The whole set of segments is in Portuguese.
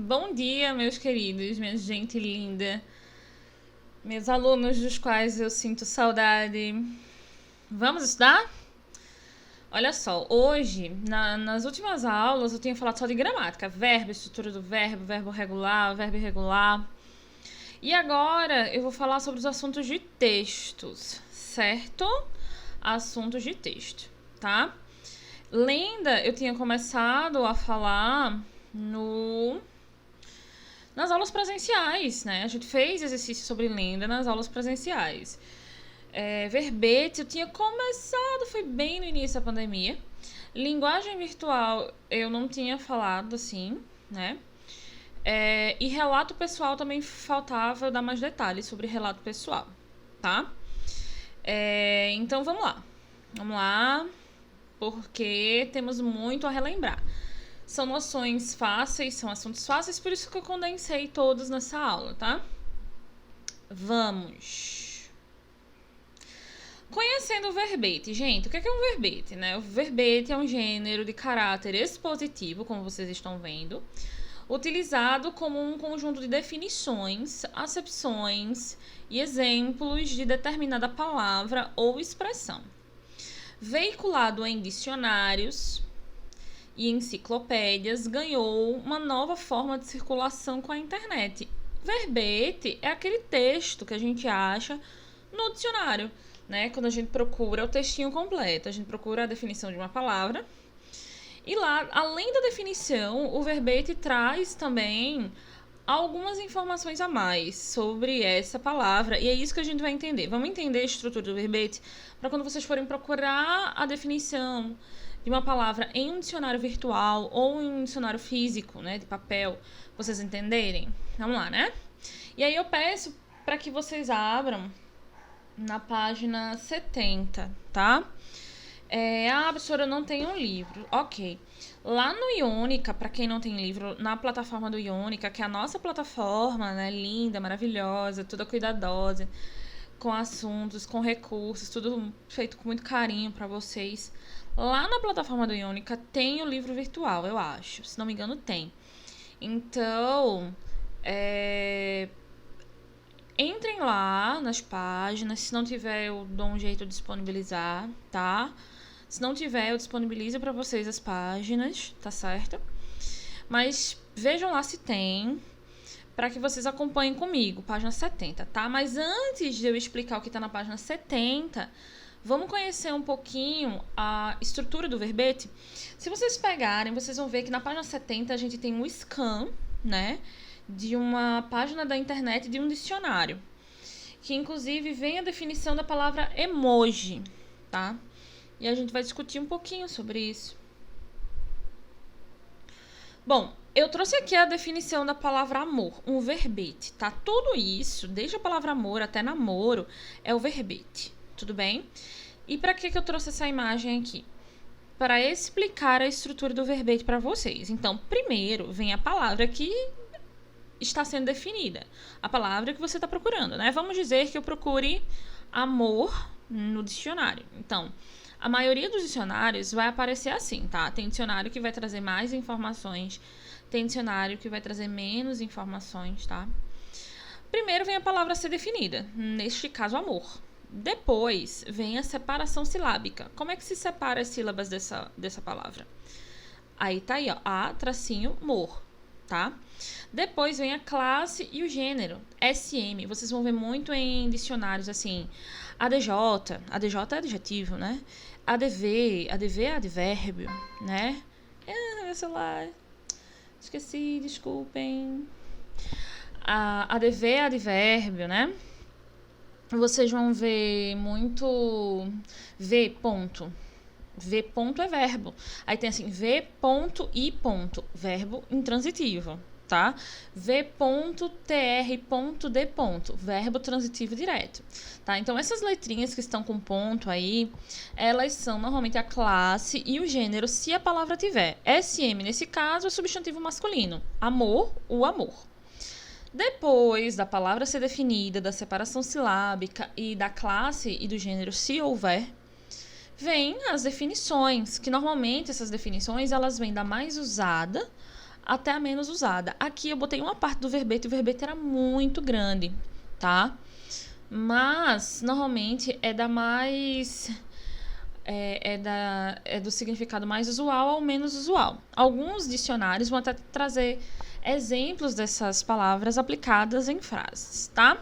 Bom dia, meus queridos, minha gente linda, meus alunos dos quais eu sinto saudade. Vamos estudar? Olha só, hoje, nas últimas aulas, eu tinha falado só de gramática, verbo, estrutura do verbo, verbo regular, verbo irregular. E agora eu vou falar sobre os assuntos de textos, certo? Assuntos de texto, tá? Lenda, eu tinha começado a falar nas aulas presenciais, né? A gente fez exercício sobre lenda nas aulas presenciais. Verbete, eu tinha começado, foi bem no início da pandemia. Linguagem virtual, eu não tinha falado assim, né? E relato pessoal também faltava dar mais detalhes sobre relato pessoal, tá? Então vamos lá, porque temos muito a relembrar. São noções fáceis, são assuntos fáceis, por isso que eu condensei todos nessa aula, tá? Vamos. Conhecendo o verbete. Gente, o que é um verbete, né? O verbete é um gênero de caráter expositivo, como vocês estão vendo, utilizado como um conjunto de definições, acepções e exemplos de determinada palavra ou expressão. Veiculado em dicionários e enciclopédias, ganhou uma nova forma de circulação com a internet. Verbete é aquele texto que a gente acha no dicionário, né? Quando a gente procura o textinho completo, a gente procura a definição de uma palavra. E lá, além da definição, o verbete traz também algumas informações a mais sobre essa palavra, e é isso que a gente vai entender. Vamos entender a estrutura do verbete para quando vocês forem procurar a definição de uma palavra em um dicionário virtual ou em um dicionário físico, né, de papel, vocês entenderem. Vamos lá, né? E aí eu peço para que vocês abram na página 70, tá? Professora, eu não tenho um livro. Ok. Lá no Ionica, para quem não tem livro, na plataforma do Ionica, que é a nossa plataforma, né, linda, maravilhosa, toda cuidadosa, com assuntos, com recursos, tudo feito com muito carinho para vocês. Lá na plataforma do Ionica tem o livro virtual, eu acho. Se não me engano, tem. Então, entrem lá nas páginas. Se não tiver, eu dou um jeito de disponibilizar, tá? Se não tiver, eu disponibilizo para vocês as páginas, tá certo? Mas vejam lá se tem, para que vocês acompanhem comigo, página 70, tá? Mas antes de eu explicar o que tá na página 70, vamos conhecer um pouquinho a estrutura do verbete. Se vocês pegarem, vocês vão ver que na página 70 a gente tem um scan, né, de uma página da internet de um dicionário, que inclusive vem a definição da palavra emoji, tá? E a gente vai discutir um pouquinho sobre isso. Bom, eu trouxe aqui a definição da palavra amor, um verbete, tá? Tudo isso, desde a palavra amor até namoro, é o verbete, tudo bem? E para que eu trouxe essa imagem aqui? Para explicar a estrutura do verbete para vocês. Então, primeiro vem a palavra que está sendo definida, a palavra que você está procurando, né? Vamos dizer que eu procure amor no dicionário. Então, a maioria dos dicionários vai aparecer assim, tá? Tem dicionário que vai trazer mais informações, tem dicionário que vai trazer menos informações, tá? Primeiro vem a palavra a ser definida, neste caso, amor. Depois vem a separação silábica. Como é que se separa as sílabas dessa palavra? Aí tá aí, ó, a tracinho mor, tá? Depois vem a classe e o gênero, SM. Vocês vão ver muito em dicionários assim, ADJ é adjetivo, né? ADV é advérbio, né? Meu celular, esqueci, desculpem. ADV é advérbio, né? Vocês vão ver muito V ponto. V ponto é verbo. Aí tem assim, V ponto I ponto, verbo intransitivo, tá? V ponto TR ponto D ponto, verbo transitivo direto, tá? Então, essas letrinhas que estão com ponto aí, elas são normalmente a classe e o gênero, se a palavra tiver. SM, nesse caso, é substantivo masculino. Amor, o amor. Depois da palavra ser definida, da separação silábica e da classe e do gênero, se houver, vem as definições, que normalmente essas definições elas vêm da mais usada até a menos usada. Aqui eu botei uma parte do verbete, o verbete era muito grande, tá? Mas, normalmente, é da mais... É do significado mais usual ao menos usual. Alguns dicionários vão até trazer exemplos dessas palavras aplicadas em frases, tá?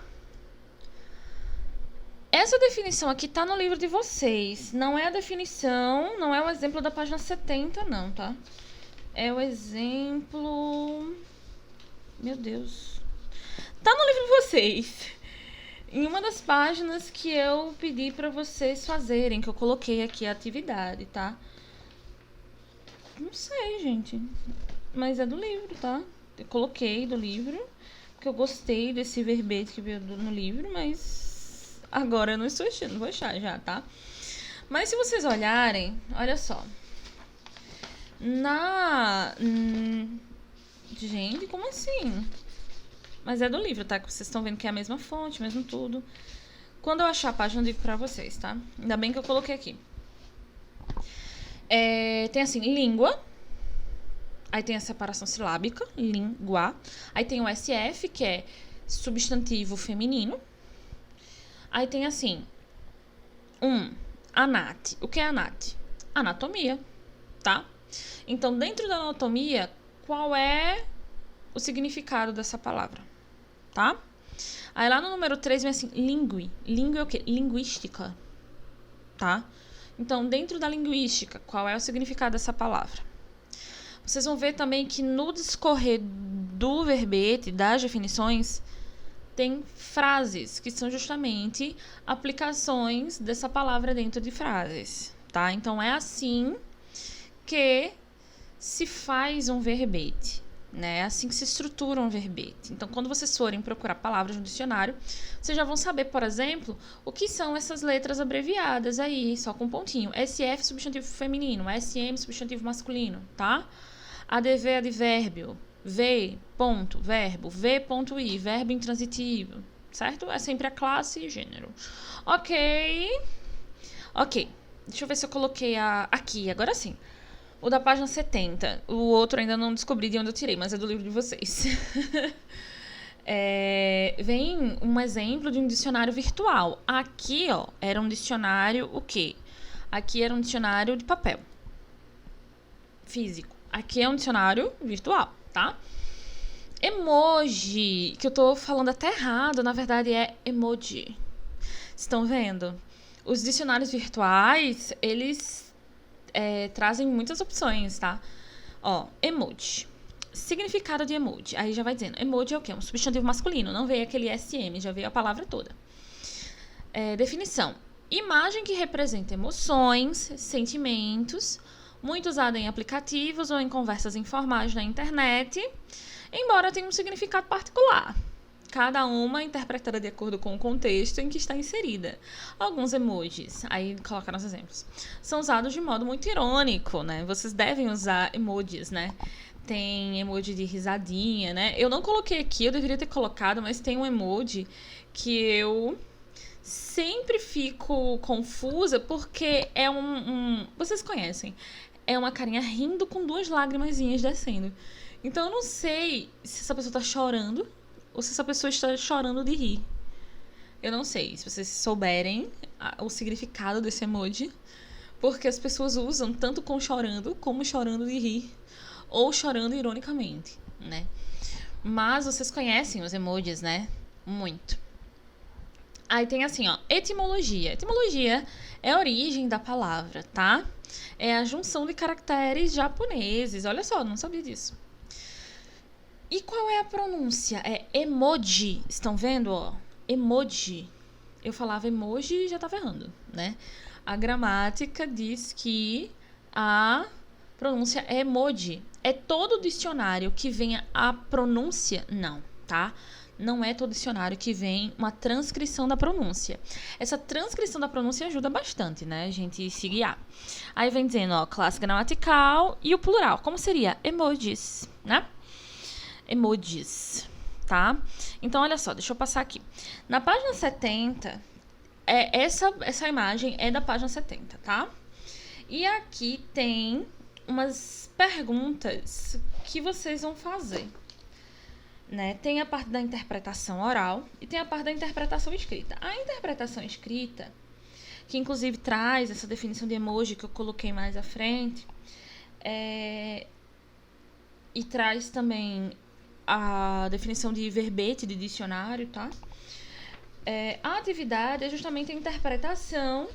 Essa definição aqui tá no livro de vocês. Não é a definição, não é o exemplo da página 70, não, tá? É o exemplo... Meu Deus. Tá no livro de vocês. Em uma das páginas que eu pedi pra vocês fazerem, que eu coloquei aqui a atividade, tá? Não sei, gente. Mas é do livro, tá? Eu coloquei do livro, porque eu gostei desse verbete que veio no livro, mas agora eu não estou achando, vou achar já, tá? Mas se vocês olharem, olha só. Gente, como assim? Mas é do livro, tá? Que vocês estão vendo que é a mesma fonte, mesmo tudo. Quando eu achar a página, eu digo pra vocês, tá? Ainda bem que eu coloquei aqui. Tem assim, língua. Aí tem a separação silábica, língua. Aí tem o SF, que é substantivo feminino. Aí tem assim, anat. O que é anat? Anatomia, tá? Então, dentro da anatomia, qual é o significado dessa palavra, tá? Aí lá no número 3 vem assim, lingue. Lingue é o quê? Linguística, tá? Então, dentro da linguística, qual é o significado dessa palavra? Vocês vão ver também que no discorrer do verbete, das definições, tem frases, que são justamente aplicações dessa palavra dentro de frases, tá? Então, é assim que se faz um verbete, né? É assim que se estrutura um verbete. Então, quando vocês forem procurar palavras no dicionário, vocês já vão saber, por exemplo, o que são essas letras abreviadas aí, só com pontinho. SF, substantivo feminino. SM, substantivo masculino, tá? ADV, advérbio. V, ponto, verbo. V.I, verbo intransitivo, certo? É sempre a classe e gênero. Ok. Deixa eu ver se eu coloquei aqui, agora sim. O da página 70. O outro ainda não descobri de onde eu tirei, mas é do livro de vocês. Vem um exemplo de um dicionário virtual. Aqui, ó, era um dicionário o quê? Aqui era um dicionário de papel. Físico. Aqui é um dicionário virtual, tá? Emoji, que eu tô falando até errado, na verdade é emoji. Estão vendo? Os dicionários virtuais, eles trazem muitas opções, tá? Ó, emoji. Significado de emoji. Aí já vai dizendo, emoji é o quê? Um substantivo masculino. Não veio aquele SM, já veio a palavra toda. Definição. Imagem que representa emoções, sentimentos, muito usada em aplicativos ou em conversas informais na internet, embora tenha um significado particular. Cada uma interpretada de acordo com o contexto em que está inserida. Alguns emojis, aí colocaram os exemplos, são usados de modo muito irônico, né? Vocês devem usar emojis, né? Tem emoji de risadinha, né? Eu não coloquei aqui, eu deveria ter colocado, mas tem um emoji que eu sempre fico confusa porque é vocês conhecem. É uma carinha rindo com 2 lágrimazinhas descendo. Então eu não sei se essa pessoa tá chorando ou se essa pessoa está chorando de rir. Eu não sei. Se vocês souberem o significado desse emoji, porque as pessoas usam tanto com chorando como chorando de rir ou chorando ironicamente, né? Mas vocês conhecem os emojis, né? Muito. Aí tem assim, ó, etimologia. Etimologia é a origem da palavra, tá? É a junção de caracteres japoneses. Olha só, não sabia disso. E qual é a pronúncia? É emoji. Estão vendo, ó? Emoji. Eu falava emoji e já tava errando, né? A gramática diz que a pronúncia é emoji. É todo dicionário que venha a pronúncia? Não, tá? Não é todo dicionário que vem uma transcrição da pronúncia. Essa transcrição da pronúncia ajuda bastante, né? A gente se guiar. Aí vem dizendo, ó, classe gramatical e o plural. Como seria? Emojis, né? Emojis, tá? Então, olha só, deixa eu passar aqui. Na página 70, essa imagem é da página 70, tá? E aqui tem umas perguntas que vocês vão fazer, né? Tem a parte da interpretação oral e tem a parte da interpretação escrita. A interpretação escrita, que inclusive traz essa definição de emoji que eu coloquei mais à frente, e traz também a definição de verbete de dicionário, tá? A atividade é justamente a interpretação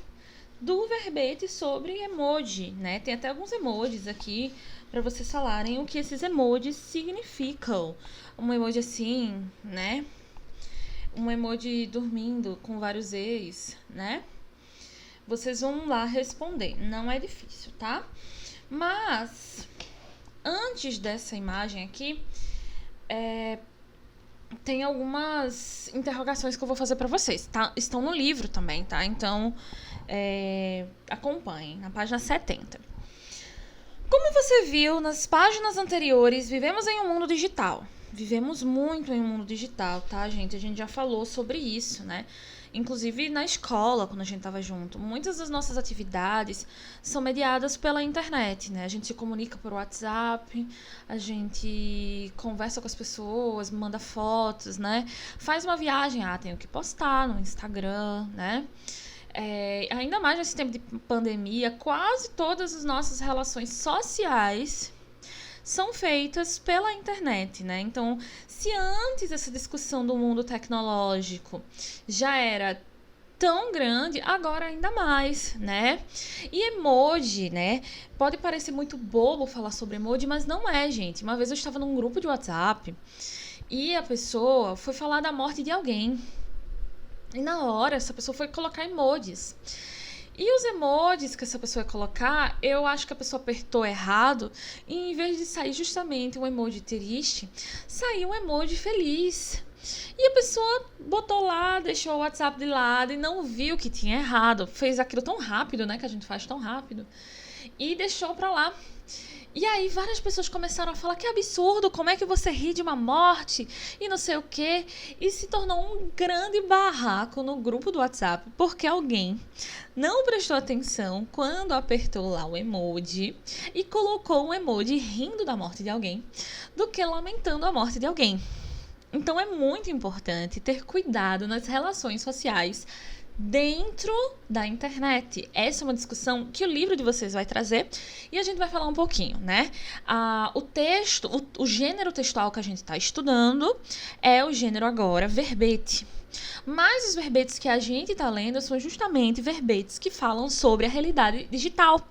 do verbete sobre emoji, né? Tem até alguns emojis aqui para vocês falarem o que esses emojis significam. Um emoji assim, né? Um emoji dormindo com vários ex, né? Vocês vão lá responder. Não é difícil, tá? Mas, antes dessa imagem aqui, tem algumas interrogações que eu vou fazer para vocês, tá? Estão no livro também, tá? Então, acompanhem, na página 70. Como você viu nas páginas anteriores, vivemos em um mundo digital. Vivemos muito em um mundo digital, tá, gente? A gente já falou sobre isso, né? Inclusive na escola, quando a gente estava junto. Muitas das nossas atividades são mediadas pela internet, né? A gente se comunica por WhatsApp, a gente conversa com as pessoas, manda fotos, né? Faz uma viagem, tenho que postar no Instagram, né? Ainda mais nesse tempo de pandemia, quase todas as nossas relações sociais são feitas pela internet, né? Então, se antes essa discussão do mundo tecnológico já era tão grande, agora ainda mais, né? E emoji, né? Pode parecer muito bobo falar sobre emoji, mas não é, gente. Uma vez eu estava num grupo de WhatsApp e a pessoa foi falar da morte de alguém. E na hora, essa pessoa foi colocar emojis. E os emojis que essa pessoa ia colocar, eu acho que a pessoa apertou errado. E em vez de sair justamente um emoji triste, saiu um emoji feliz. E a pessoa botou lá, deixou o WhatsApp de lado e não viu que tinha errado. Fez aquilo tão rápido, né? Que a gente faz tão rápido. E deixou pra lá. E aí várias pessoas começaram a falar que absurdo, como é que você ri de uma morte e não sei o quê. E se tornou um grande barraco no grupo do WhatsApp, porque alguém não prestou atenção quando apertou lá o emoji e colocou um emoji rindo da morte de alguém do que lamentando a morte de alguém. Então é muito importante ter cuidado nas relações sociais dentro da internet. Essa é uma discussão que o livro de vocês vai trazer e a gente vai falar um pouquinho, né? O texto, o gênero textual que a gente está estudando é o gênero agora verbete. Mas os verbetes que a gente está lendo são justamente verbetes que falam sobre a realidade digital.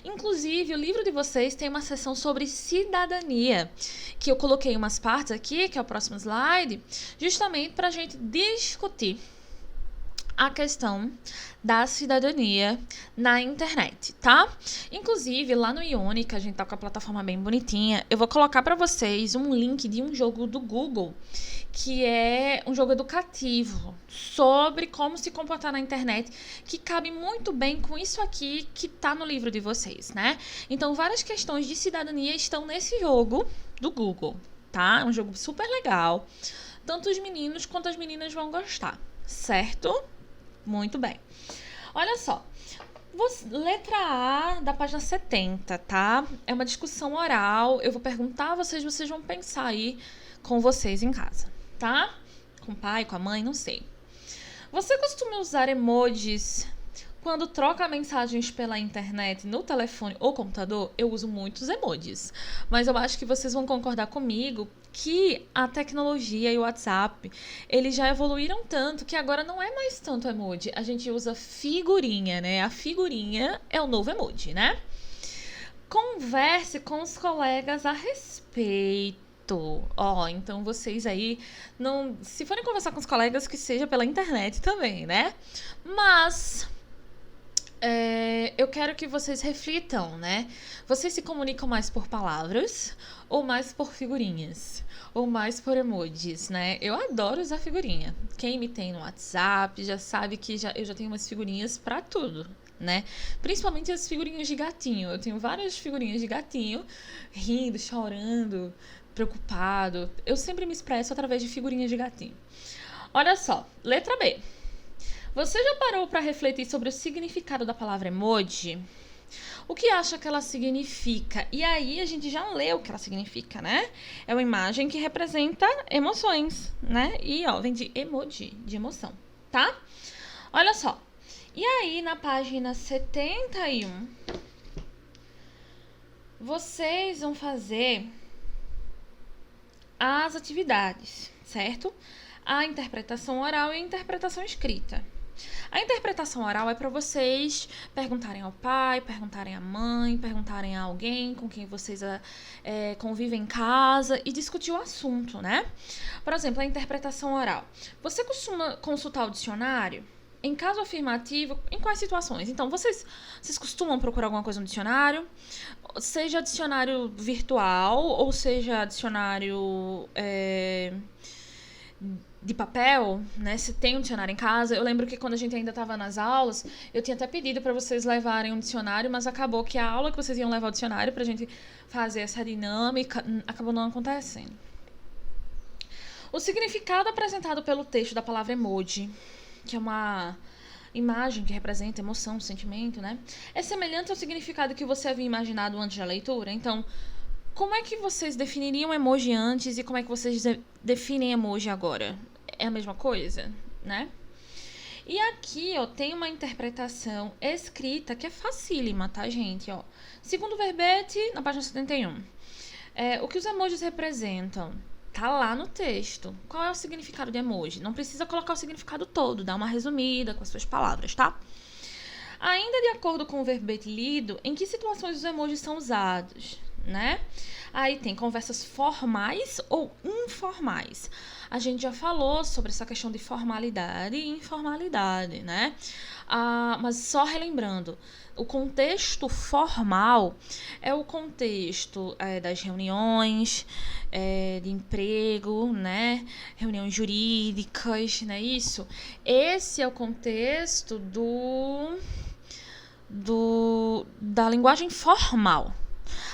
Inclusive, o livro de vocês tem uma seção sobre cidadania, que eu coloquei umas partes aqui, que é o próximo slide, justamente para a gente discutir a questão da cidadania na internet, tá? Inclusive, lá no Ione, que a gente tá com a plataforma bem bonitinha, eu vou colocar para vocês um link de um jogo do Google, que é um jogo educativo sobre como se comportar na internet, que cabe muito bem com isso aqui que tá no livro de vocês, né? Então, várias questões de cidadania estão nesse jogo do Google, tá? É um jogo super legal. Tanto os meninos quanto as meninas vão gostar, certo? Muito bem. Olha só. Letra A da página 70, tá? É uma discussão oral. Eu vou perguntar a vocês vão pensar aí com vocês em casa, tá? Com o pai, com a mãe, não sei. Você costuma usar emojis quando troca mensagens pela internet no telefone ou computador? Eu uso muitos emojis. Mas eu acho que vocês vão concordar comigo que a tecnologia e o WhatsApp, eles já evoluíram tanto que agora não é mais tanto emoji. A gente usa figurinha, né? A figurinha é o novo emoji, né? Converse com os colegas a respeito. Então vocês aí, se forem conversar com os colegas, que seja pela internet também, né? Mas eu quero que vocês reflitam, né? Vocês se comunicam mais por palavras ou mais por figurinhas? Ou mais por emojis, né? Eu adoro usar figurinha. Quem me tem no WhatsApp já sabe que eu já tenho umas figurinhas pra tudo, né? Principalmente as figurinhas de gatinho. Eu tenho várias figurinhas de gatinho, rindo, chorando, preocupado. Eu sempre me expresso através de figurinhas de gatinho. Olha só, letra B. Você já parou para refletir sobre o significado da palavra emoji? O que acha que ela significa? E aí a gente já leu o que ela significa, né? É uma imagem que representa emoções, né? E ó, vem de emoji, de emoção, tá? Olha só. E aí na página 71, vocês vão fazer as atividades, certo? A interpretação oral e a interpretação escrita. A interpretação oral é para vocês perguntarem ao pai, perguntarem à mãe, perguntarem a alguém com quem vocês convivem em casa e discutir o assunto, né? Por exemplo, a interpretação oral. Você costuma consultar o dicionário? Em caso afirmativo, em quais situações? Então, vocês costumam procurar alguma coisa no dicionário? Seja dicionário virtual ou seja dicionário de papel, né? Se tem um dicionário em casa. Eu lembro que quando a gente ainda estava nas aulas, eu tinha até pedido para vocês levarem um dicionário, mas acabou que a aula que vocês iam levar o dicionário pra gente fazer essa dinâmica acabou não acontecendo. O significado apresentado pelo texto da palavra emoji, que é uma imagem que representa emoção, sentimento, né? É semelhante ao significado que você havia imaginado antes da leitura. Então, como é que vocês definiriam emoji antes e como é que vocês definem emoji agora? É a mesma coisa, né? E aqui, ó, tem uma interpretação escrita que é facílima, tá, gente? Ó, segundo o verbete, na página 71. O que os emojis representam? Tá lá no texto. Qual é o significado de emoji? Não precisa colocar o significado todo, dá uma resumida com as suas palavras, tá? Ainda de acordo com o verbete lido, em que situações os emojis são usados, né? Aí tem conversas formais ou informais. A gente já falou sobre essa questão de formalidade e informalidade, né? Mas só relembrando, o contexto formal é o contexto das reuniões de emprego, né? Reuniões jurídicas, não é isso? Esse é o contexto da linguagem formal.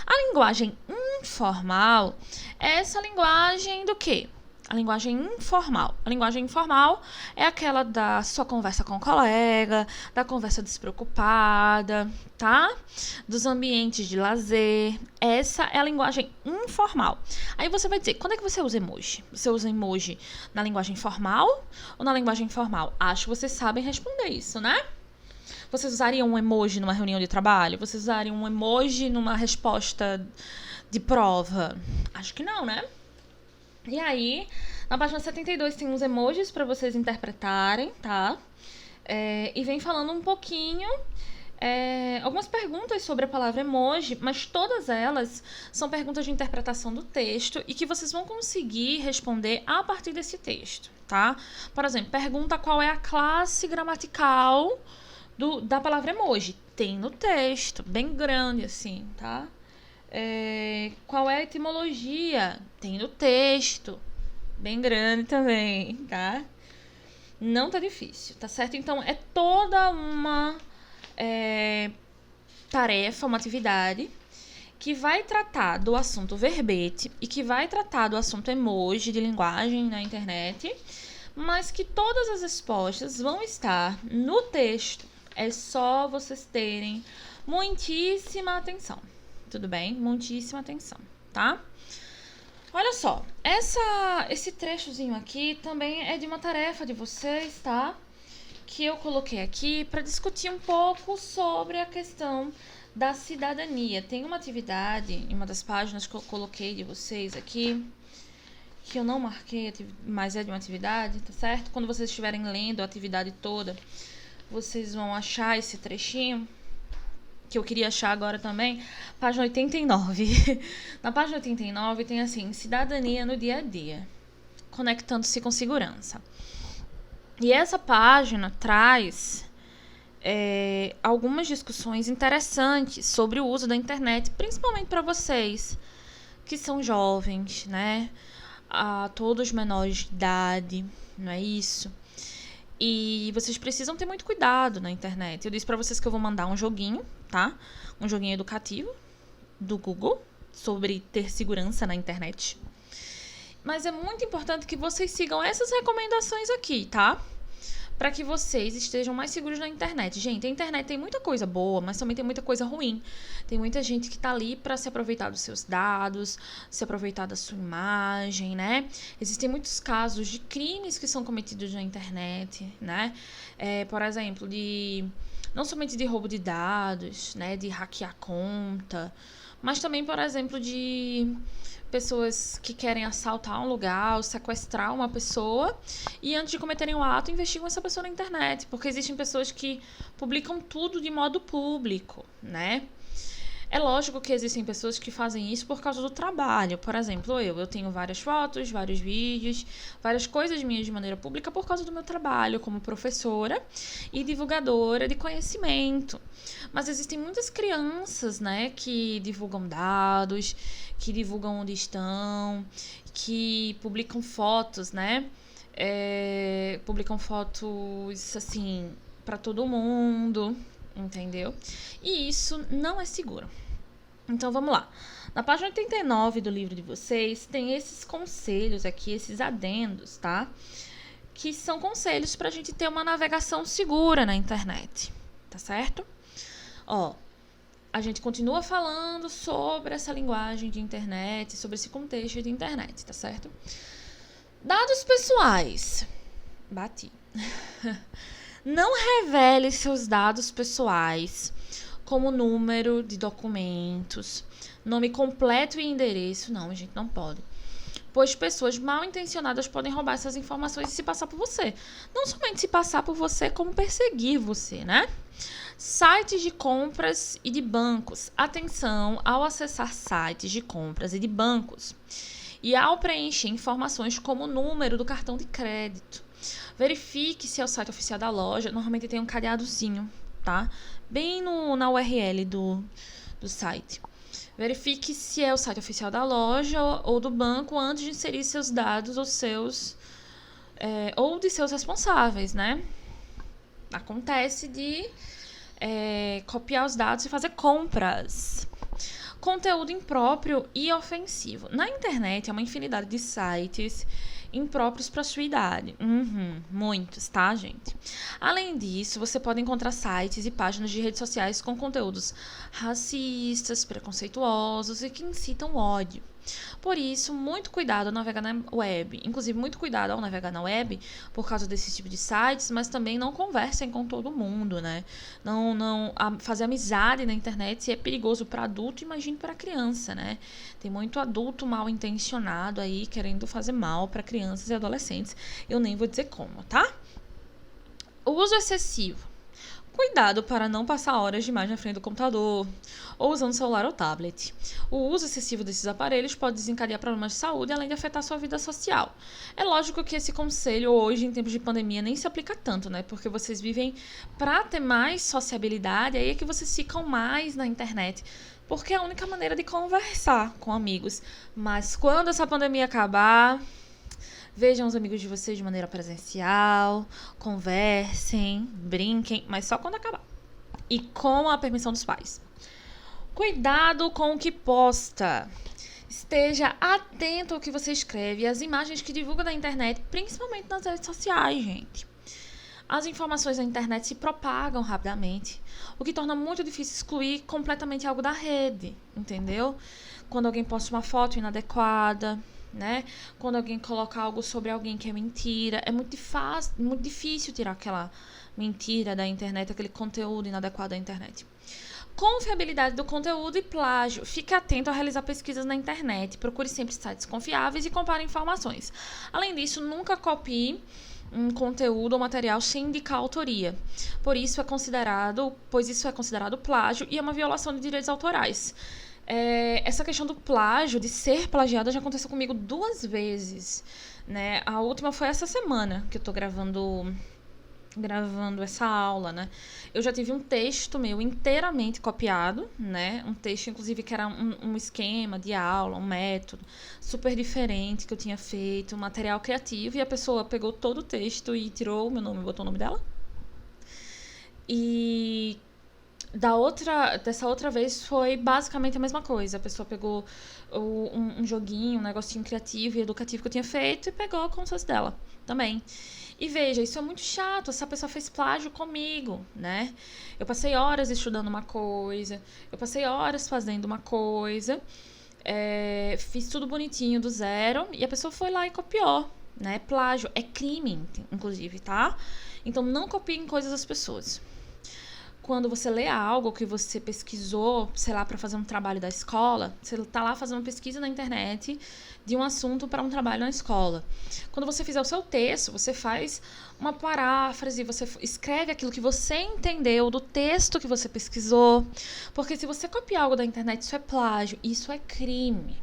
A linguagem informal é essa linguagem do quê? A linguagem informal. A linguagem informal é aquela da sua conversa com o colega, da conversa despreocupada, tá? Dos ambientes de lazer. Essa é a linguagem informal. Aí você vai dizer, quando é que você usa emoji? Você usa emoji na linguagem formal ou na linguagem informal? Acho que vocês sabem responder isso, né? Vocês usariam um emoji numa reunião de trabalho? Vocês usariam um emoji numa resposta de prova? Acho que não, né? E aí, na página 72 tem uns emojis para vocês interpretarem, tá? E vem falando um pouquinho, algumas perguntas sobre a palavra emoji, mas todas elas são perguntas de interpretação do texto e que vocês vão conseguir responder a partir desse texto, tá? Por exemplo, pergunta qual é a classe gramatical da palavra emoji. Tem no texto, bem grande assim, tá? Qual é a etimologia? Tem no texto, bem grande também, tá? Não tá difícil, tá certo? Então, é toda uma tarefa, uma atividade que vai tratar do assunto verbete e que vai tratar do assunto emoji de linguagem na internet, mas que todas as respostas vão estar no texto. É só vocês terem muitíssima atenção. Tudo bem? Muitíssima atenção, tá? Olha só, esse trechozinho aqui também é de uma tarefa de vocês, tá? Que eu coloquei aqui para discutir um pouco sobre a questão da cidadania. Tem uma atividade em uma das páginas que eu coloquei de vocês aqui, que eu não marquei, mas é de uma atividade, tá certo? Quando vocês estiverem lendo a atividade toda, vocês vão achar esse trechinho, que eu queria achar agora também, página 89. Na página 89 tem assim, cidadania no dia a dia, conectando-se com segurança. E essa página traz algumas discussões interessantes sobre o uso da internet, principalmente para vocês que são jovens, né? Todos menores de idade, não é isso? E vocês precisam ter muito cuidado na internet. Eu disse pra vocês que eu vou mandar um joguinho, tá? Um joguinho educativo do Google sobre ter segurança na internet. Mas é muito importante que vocês sigam essas recomendações aqui, tá? para que vocês estejam mais seguros na internet. Gente, a internet tem muita coisa boa, mas também tem muita coisa ruim. Tem muita gente que tá ali para se aproveitar dos seus dados, se aproveitar da sua imagem, né? Existem muitos casos de crimes que são cometidos na internet, né? Por exemplo, não somente de roubo de dados, né? De hackear conta, mas também, por exemplo, de pessoas que querem assaltar um lugar ou sequestrar uma pessoa e antes de cometerem o ato, investigam essa pessoa na internet, porque existem pessoas que publicam tudo de modo público, né? É lógico que existem pessoas que fazem isso por causa do trabalho. Por exemplo, eu tenho várias fotos, vários vídeos, várias coisas minhas de maneira pública por causa do meu trabalho como professora e divulgadora de conhecimento. Mas existem muitas crianças, né, que divulgam dados, que divulgam onde estão, que publicam fotos, né? Publicam fotos, assim, para todo mundo, entendeu? E isso não é seguro. Então, vamos lá. Na página 89 do livro de vocês, tem esses conselhos aqui, esses adendos, tá? Que são conselhos pra gente ter uma navegação segura na internet, tá certo? Ó, a gente continua falando sobre essa linguagem de internet, sobre esse contexto de internet, tá certo? Dados pessoais. Bati. Não revele seus dados pessoais, como número de documentos, nome completo e endereço. Não, a gente não pode. Pois pessoas mal intencionadas podem roubar essas informações e se passar por você. Não somente se passar por você, como perseguir você, né? Sites de compras e de bancos. Atenção ao acessar sites de compras e de bancos. E ao preencher informações como o número do cartão de crédito. Verifique se é o site oficial da loja. Normalmente tem um cadeadozinho, tá? Bem na URL do site. Verifique se é o site oficial da loja ou do banco antes de inserir seus dados ou de seus responsáveis, né? Acontece de copiar os dados e fazer compras. Conteúdo impróprio e ofensivo. Na internet há uma infinidade de sites impróprios para sua idade. Muitos, tá, gente? Além disso, você pode encontrar sites e páginas de redes sociais com conteúdos racistas, preconceituosos e que incitam ódio. Por isso, muito cuidado ao navegar na web. Inclusive, muito cuidado ao navegar na web por causa desse tipo de sites, mas também não conversem com todo mundo, né? Fazer amizade na internet é perigoso para adulto, imagine para criança, né? Tem muito adulto mal intencionado aí querendo fazer mal para crianças e adolescentes. Eu nem vou dizer como, tá? O uso excessivo. Cuidado para não passar horas demais na frente do computador ou usando celular ou tablet. O uso excessivo desses aparelhos pode desencadear problemas de saúde, além de afetar sua vida social. É lógico que esse conselho hoje, em tempos de pandemia, nem se aplica tanto, né? Porque vocês vivem para ter mais sociabilidade, aí é que vocês ficam mais na internet. Porque é a única maneira de conversar com amigos. Mas quando essa pandemia acabar, vejam os amigos de vocês de maneira presencial, conversem, brinquem, mas só quando acabar. E com a permissão dos pais. Cuidado com o que posta. Esteja atento ao que você escreve e às imagens que divulga na internet, principalmente nas redes sociais, gente. As informações na internet se propagam rapidamente, o que torna muito difícil excluir completamente algo da rede, entendeu? Quando alguém posta uma foto inadequada, né? Quando alguém coloca algo sobre alguém que é mentira, é muito difícil tirar aquela mentira da internet, aquele conteúdo inadequado da internet. Confiabilidade do conteúdo e plágio. Fique atento a realizar pesquisas na internet. Procure sempre sites confiáveis e compare informações. Além disso, nunca copie um conteúdo ou material sem indicar autoria. Pois isso é considerado plágio e é uma violação de direitos autorais. Essa questão do plágio, de ser plagiada, já aconteceu comigo 2 vezes, né? A última foi essa semana que eu tô gravando essa aula, né? Eu já tive um texto meu inteiramente copiado, né? Um texto, inclusive, que era um esquema de aula, um método super diferente que eu tinha feito, um material criativo, e a pessoa pegou todo o texto e tirou o meu nome e botou o nome dela. E dessa outra vez foi basicamente a mesma coisa. A pessoa pegou um joguinho, um negocinho criativo e educativo que eu tinha feito e pegou como se fosse dela também. E veja, isso é muito chato, essa pessoa fez plágio comigo, né? Eu passei horas estudando uma coisa, eu passei horas fazendo uma coisa, fiz tudo bonitinho do zero e a pessoa foi lá e copiou, né? Plágio é crime, inclusive, tá? Então não copiem coisas das pessoas. Quando você lê algo que você pesquisou, sei lá, para fazer um trabalho da escola, você tá lá fazendo uma pesquisa na internet de um assunto para um trabalho na escola. Quando você fizer o seu texto, você faz uma paráfrase, você escreve aquilo que você entendeu do texto que você pesquisou. Porque se você copiar algo da internet, isso é plágio, isso é crime,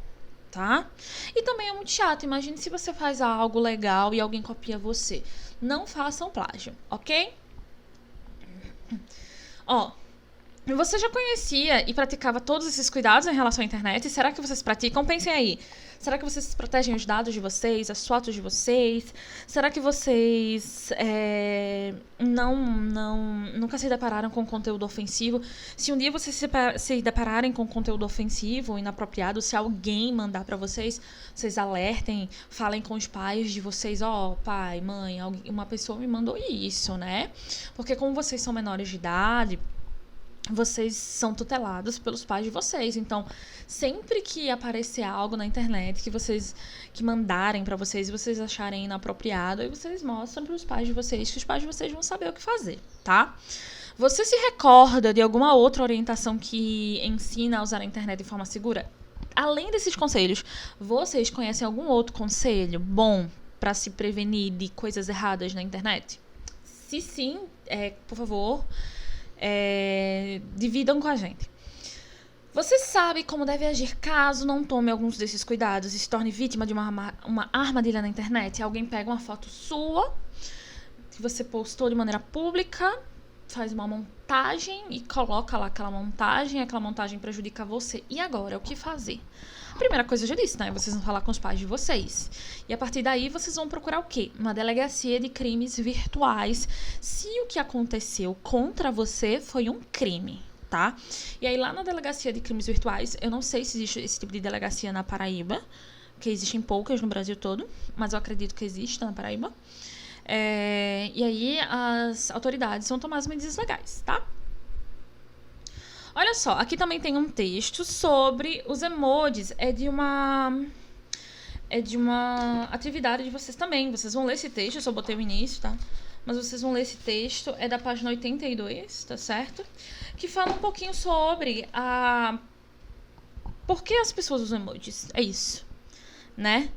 tá? E também é muito chato. Imagine se você faz algo legal e alguém copia você. Não façam plágio, ok? Ó, você já conhecia e praticava todos esses cuidados em relação à internet? Será que vocês praticam? Pensem aí. Será que vocês protegem os dados de vocês, as fotos de vocês? Será que vocês nunca se depararam com conteúdo ofensivo? Se um dia vocês se depararem com conteúdo ofensivo, inapropriado, se alguém mandar pra vocês, vocês alertem, falem com os pais de vocês, pai, mãe, uma pessoa me mandou isso, né? Porque como vocês são menores de idade, vocês são tutelados pelos pais de vocês. Então, sempre que aparecer algo na internet que mandarem pra vocês e vocês acharem inapropriado, aí vocês mostram pros pais de vocês, que os pais de vocês vão saber o que fazer, tá? Você se recorda de alguma outra orientação que ensina a usar a internet de forma segura? Além desses conselhos, vocês conhecem algum outro conselho bom pra se prevenir de coisas erradas na internet? Se sim, por favor, dividam com a gente. Você sabe como deve agir caso não tome alguns desses cuidados e se torne vítima de uma armadilha na internet? Alguém pega uma foto sua que você postou de maneira pública, faz uma montagem e coloca lá aquela montagem prejudica você. E agora, o que fazer? A primeira coisa eu já disse, né? Vocês vão falar com os pais de vocês. E a partir daí, vocês vão procurar o quê? Uma delegacia de crimes virtuais, se o que aconteceu contra você foi um crime, tá? E aí, lá na delegacia de crimes virtuais, eu não sei se existe esse tipo de delegacia na Paraíba, que existem poucas no Brasil todo, mas eu acredito que existe na Paraíba. E aí, as autoridades vão tomar as medidas legais, tá? Olha só, aqui também tem um texto sobre os emojis. É de uma atividade de vocês também. Vocês vão ler esse texto, eu só botei o início, tá? Mas vocês vão ler esse texto, é da página 82, tá certo? Que fala um pouquinho sobre por que as pessoas usam emojis. É isso, né?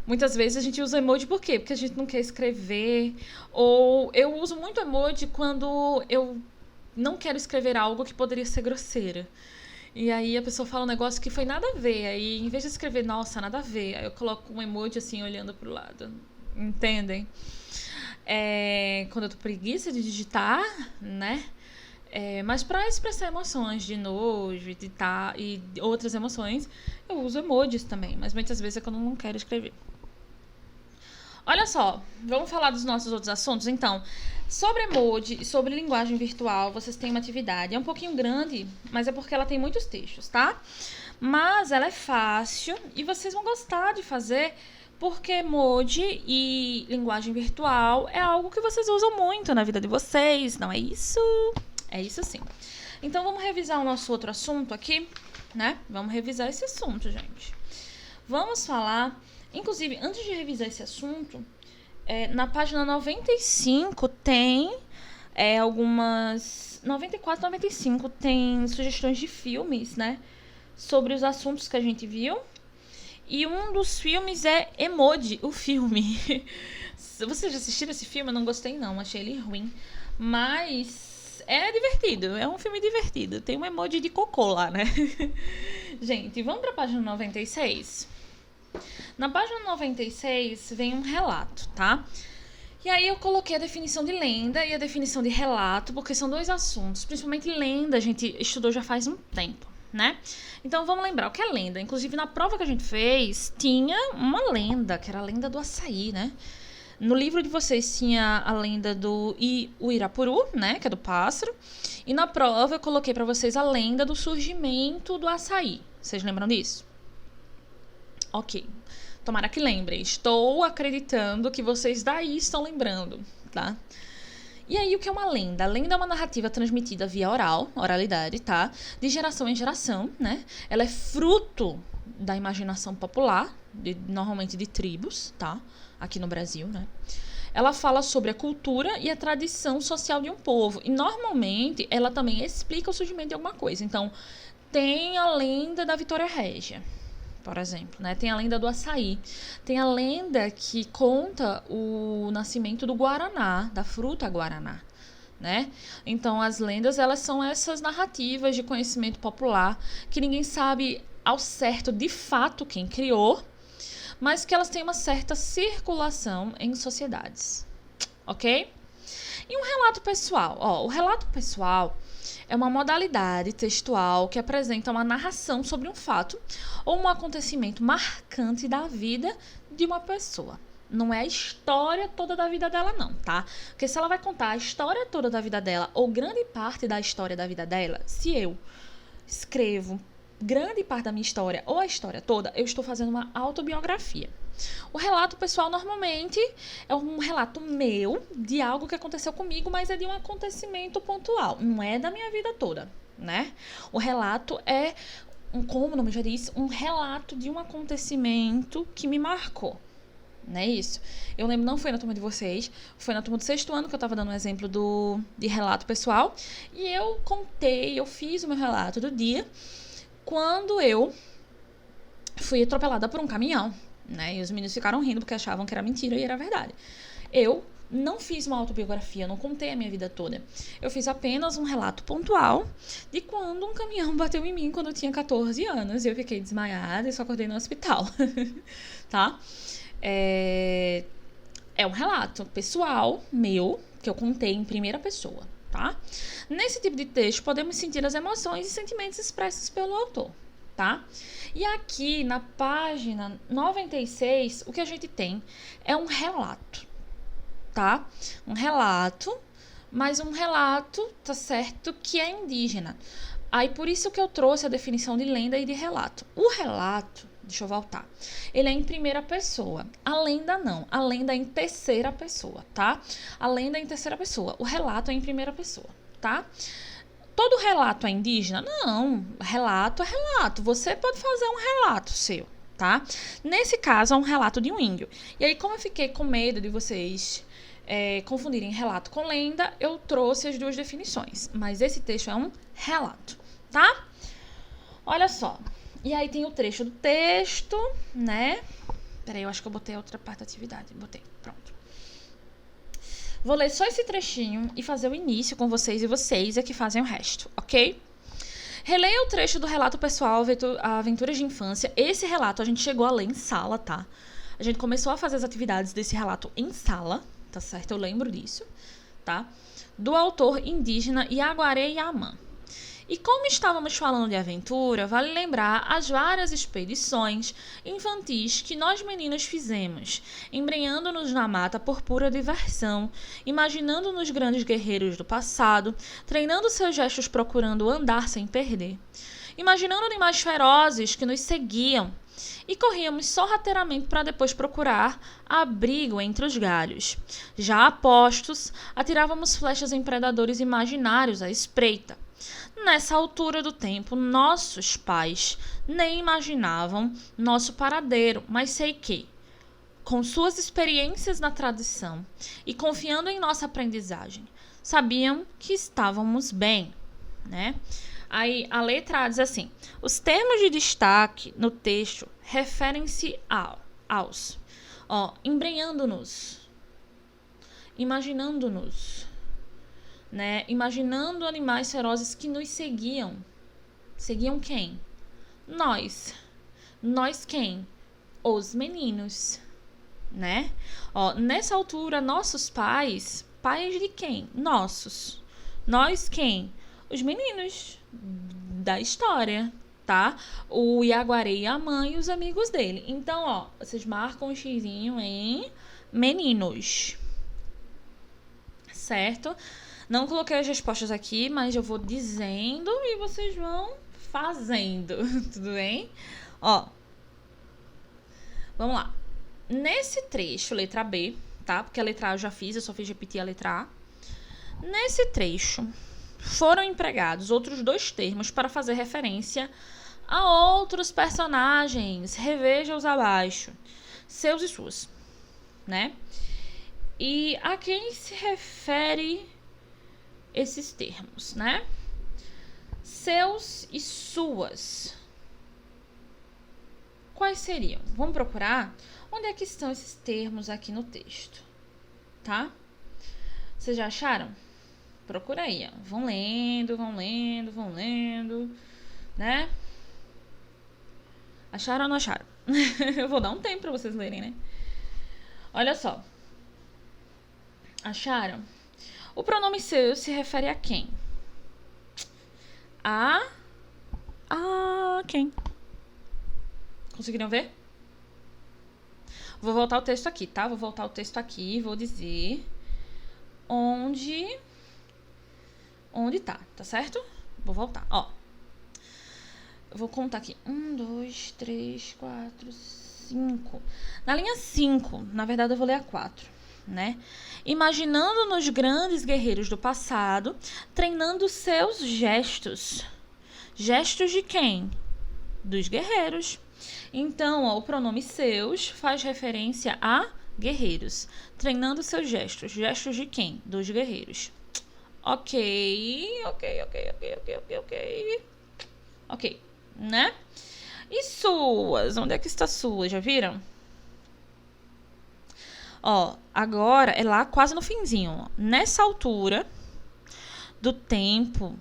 Muitas vezes a gente usa emoji por quê? Porque a gente não quer escrever. Ou eu uso muito emoji quando eu não quero escrever algo que poderia ser grosseiro. E aí a pessoa fala um negócio que foi nada a ver. Aí em vez de escrever, nossa, nada a ver, aí eu coloco um emoji assim, olhando pro lado. Entendem? Quando eu tô preguiça de digitar, né? Mas para expressar emoções de nojo e outras emoções, eu uso emojis também. Mas muitas vezes é quando eu não quero escrever. Olha só, vamos falar dos nossos outros assuntos? Então, sobre emoji e sobre linguagem virtual, vocês têm uma atividade. É um pouquinho grande, mas é porque ela tem muitos textos, tá? Mas ela é fácil e vocês vão gostar de fazer, porque emoji e linguagem virtual é algo que vocês usam muito na vida de vocês, não é isso? É isso sim. Então, vamos revisar o nosso outro assunto aqui, né? Vamos revisar esse assunto, gente. Vamos falar... Inclusive, antes de revisar esse assunto, na página 95 tem algumas... 94, 95 tem sugestões de filmes, né? Sobre os assuntos que a gente viu. E um dos filmes é Emoji, o filme. Vocês já assistiram esse filme? Eu não gostei não, achei ele ruim. Mas é divertido, é um filme divertido. Tem um emoji de cocô lá, né? Gente, vamos pra página 96? Na página 96 vem um relato, tá? E aí eu coloquei a definição de lenda e a definição de relato, porque são dois assuntos. Principalmente lenda, a gente estudou já faz um tempo, né? Então vamos lembrar o que é lenda. Inclusive na prova que a gente fez, tinha uma lenda, que era a lenda do açaí, né? No livro de vocês tinha a lenda do Uirapuru, né? Que é do pássaro. E na prova eu coloquei pra vocês a lenda do surgimento do açaí. Vocês lembram disso? Ok. Tomara que lembrem. Estou acreditando que vocês daí estão lembrando, tá? E aí, o que é uma lenda? A lenda é uma narrativa transmitida via oralidade, tá? De geração em geração, né? Ela é fruto da imaginação popular, normalmente de tribos, tá? Aqui no Brasil, né? Ela fala sobre a cultura e a tradição social de um povo. E, normalmente, ela também explica o surgimento de alguma coisa. Então, tem a lenda da Vitória Régia, por exemplo, né? Tem a lenda do açaí. Tem a lenda que conta o nascimento do guaraná, da fruta guaraná, né? Então, as lendas, elas são essas narrativas de conhecimento popular que ninguém sabe ao certo, de fato, quem criou, mas que elas têm uma certa circulação em sociedades, ok? E um relato pessoal. O relato pessoal é uma modalidade textual que apresenta uma narração sobre um fato ou um acontecimento marcante da vida de uma pessoa. Não é a história toda da vida dela, não, tá? Porque se ela vai contar a história toda da vida dela ou grande parte da história da vida dela, se eu escrevo grande parte da minha história ou a história toda, eu estou fazendo uma autobiografia. O relato pessoal normalmente é um relato meu de algo que aconteceu comigo, mas é de um acontecimento pontual, não é da minha vida toda, né? O relato é, como o nome já diz, um relato de um acontecimento que me marcou. Não é isso? Eu lembro, não foi na turma de vocês, foi na turma do 6º ano que eu estava dando um exemplo de relato pessoal. E eu fiz o meu relato do dia quando eu fui atropelada por um caminhão, né? E os meninos ficaram rindo porque achavam que era mentira e era verdade. Eu não fiz uma autobiografia, não contei a minha vida toda. Eu fiz apenas um relato pontual de quando um caminhão bateu em mim quando eu tinha 14 anos. E eu fiquei desmaiada e só acordei no hospital, tá? É um relato pessoal meu, que eu contei em primeira pessoa, tá? Nesse tipo de texto, podemos sentir as emoções e sentimentos expressos pelo autor, tá? E aqui, na página 96, o que a gente tem é um relato, tá? Um relato, mas um relato, tá certo, que é indígena. Aí, por isso que eu trouxe a definição de lenda e de relato. O relato, deixa eu voltar, ele é em primeira pessoa. A lenda não. A lenda é em terceira pessoa, tá? A lenda é em terceira pessoa. O relato é em primeira pessoa, tá? Todo relato é indígena? Não. Relato é relato. Você pode fazer um relato seu, tá? Nesse caso, é um relato de um índio. E aí, como eu fiquei com medo de vocês confundirem relato com lenda, eu trouxe as duas definições. Mas esse texto é um relato, tá? Olha só. E aí tem o trecho do texto, né? Peraí, eu acho que eu botei outra parte da atividade. Botei, pronto. Vou ler só esse trechinho e fazer o início com vocês, e vocês é que fazem o resto, ok? Releia o trecho do relato pessoal Aventuras de Infância. Esse relato a gente chegou a ler em sala, tá? A gente começou a fazer as atividades desse relato em sala, tá certo? Eu lembro disso, tá? Do autor indígena Yaguaré Yaamã. E como estávamos falando de aventura, vale lembrar as várias expedições infantis que nós meninos fizemos, embrenhando-nos na mata por pura diversão, imaginando-nos grandes guerreiros do passado, treinando seus gestos procurando andar sem perder, imaginando animais ferozes que nos seguiam, e corríamos sorrateiramente para depois procurar abrigo entre os galhos. Já a postos, atirávamos flechas em predadores imaginários à espreita. Nessa altura do tempo, nossos pais nem imaginavam nosso paradeiro, mas sei que, com suas experiências na tradição e confiando em nossa aprendizagem, sabiam que estávamos bem, né? Aí a letra A diz assim: os termos de destaque no texto referem-se aos embrenhando-nos, imaginando-nos, né? Imaginando animais ferozes que nos seguiam. Seguiam quem? Nós. Nós quem? Os meninos, né? Nessa altura, nossos pais de quem? Nossos. Nós quem? Os meninos da história, tá? O Yaguaré Yaamã e os amigos dele. Então, vocês marcam um xizinho em meninos, certo? Não coloquei as respostas aqui, mas eu vou dizendo e vocês vão fazendo, tudo bem? Vamos lá. Nesse trecho, letra B, tá? Porque a letra A eu já fiz, eu só fiz repetir a letra A. Nesse trecho, foram empregados outros 2 termos para fazer referência a outros personagens. Reveja-os abaixo. Seus e suas, né? E a quem se refere esses termos, né? Seus e suas. Quais seriam? Vamos procurar onde é que estão esses termos aqui no texto, tá? Vocês já acharam? Procura aí, ó. Vão lendo, né? Acharam ou não acharam? Eu vou dar um tempo pra vocês lerem, né? Olha só. Acharam? O pronome seu se refere a quem? A quem? Conseguiram ver? Vou voltar o texto aqui, tá? Vou voltar o texto aqui e vou dizer onde tá certo? Vou voltar, ó. Eu vou contar aqui. 1, 2, 3, 4, 5. Na linha 5, na verdade eu vou ler a 4, né? Imaginando nos grandes guerreiros do passado, treinando seus gestos. Gestos de quem? Dos guerreiros. Então, ó, o pronome seus faz referência a guerreiros. Treinando seus gestos. Gestos de quem? Dos guerreiros. Ok, né? E suas? Onde é que está suas? Já viram? Ó, agora é lá quase no finzinho. Ó. Nessa altura do tempo,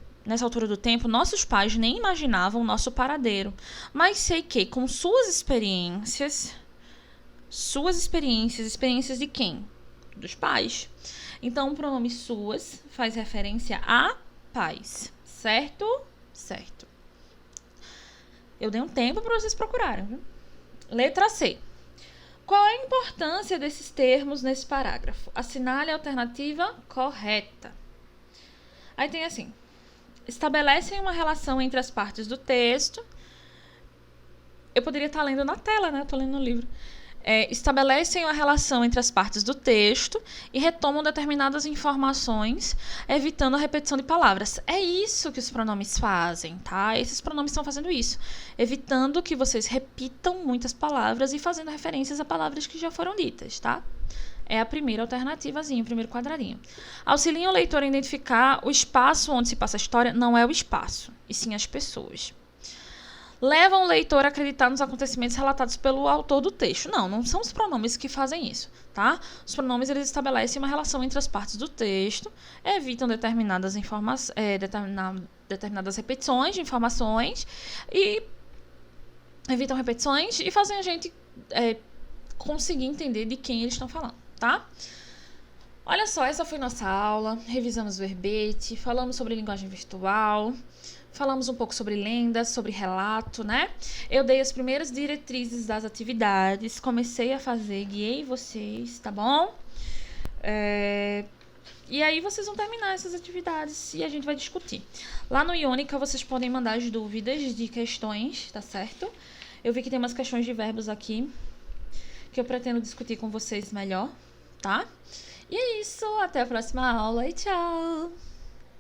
nossos pais nem imaginavam o nosso paradeiro. Mas sei que com experiências de quem? Dos pais. Então, o pronome suas faz referência a pais, certo? Certo. Eu dei um tempo para vocês procurarem, viu? Letra C. Qual é a importância desses termos nesse parágrafo? Assinale a alternativa correta. Aí tem assim: estabelecem uma relação entre as partes do texto. Eu poderia estar lendo na tela, né? Eu tô lendo no livro. Estabelecem uma relação entre as partes do texto e retomam determinadas informações, evitando a repetição de palavras. É isso que os pronomes fazem, tá? Esses pronomes estão fazendo isso, evitando que vocês repitam muitas palavras e fazendo referências a palavras que já foram ditas, tá? É a primeira alternativazinha, o primeiro quadradinho. Auxilia o leitor a identificar o espaço onde se passa a história. Não é o espaço, e sim as pessoas. Levam o leitor a acreditar nos acontecimentos relatados pelo autor do texto. Não são os pronomes que fazem isso, tá? Os pronomes, eles estabelecem uma relação entre as partes do texto, evitam determinadas repetições de informações e evitam repetições e fazem a gente conseguir entender de quem eles estão falando, tá? Olha só, essa foi nossa aula. Revisamos o verbete, falamos sobre linguagem virtual, falamos um pouco sobre lendas, sobre relato, né? Eu dei as primeiras diretrizes das atividades, comecei a fazer, guiei vocês, tá bom? E aí vocês vão terminar essas atividades e a gente vai discutir. Lá no Iônica vocês podem mandar as dúvidas de questões, tá certo? Eu vi que tem umas questões de verbos aqui que eu pretendo discutir com vocês melhor, tá? E é isso, até a próxima aula e tchau!